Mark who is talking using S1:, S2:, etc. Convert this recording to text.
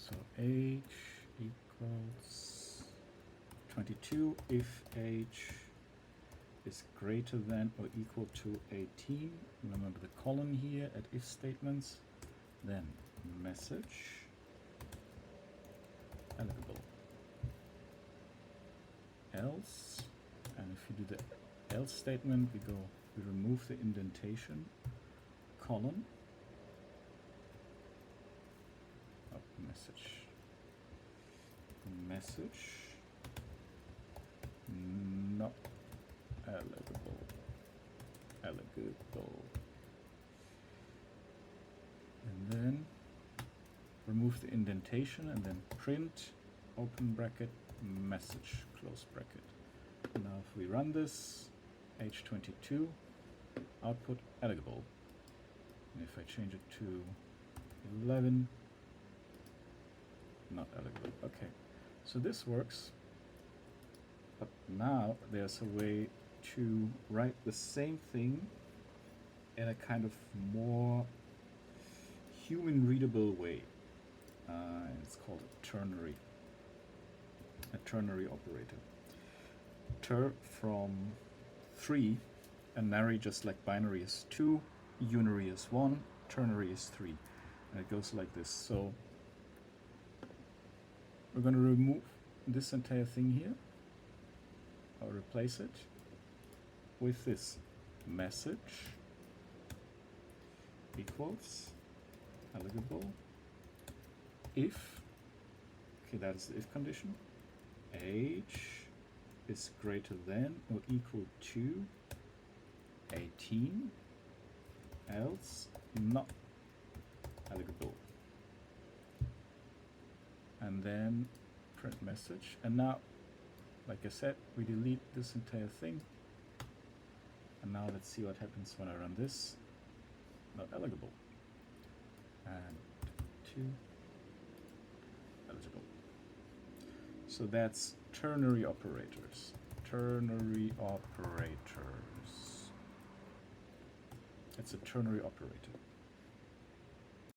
S1: So h equals 22 if h is greater than or equal to 18. Remember the colon here at if statements. Then message eligible. Else, and if you do the else statement, we remove the indentation, colon, message not eligible, and then remove the indentation and then print open bracket message close bracket. Now if we run this, h22 output eligible, and if I change it to 11, not eligible. Okay, so this works, but now there's a way to write the same thing in a kind of more human readable way. It's called a ternary operator. Ter from 3, and nary, just like binary, is 2, unary is 1, ternary is 3, and it goes like this. So we're going to remove this entire thing here, or replace it with this message equals eligible if, okay, that is the if condition, age is greater than or equal to 18, else not eligible, and then print message. And now, like I said, we delete this entire thing, and now let's see what happens when I run this. Not eligible, and 2 eligible. So that's ternary operators. It's a ternary operator.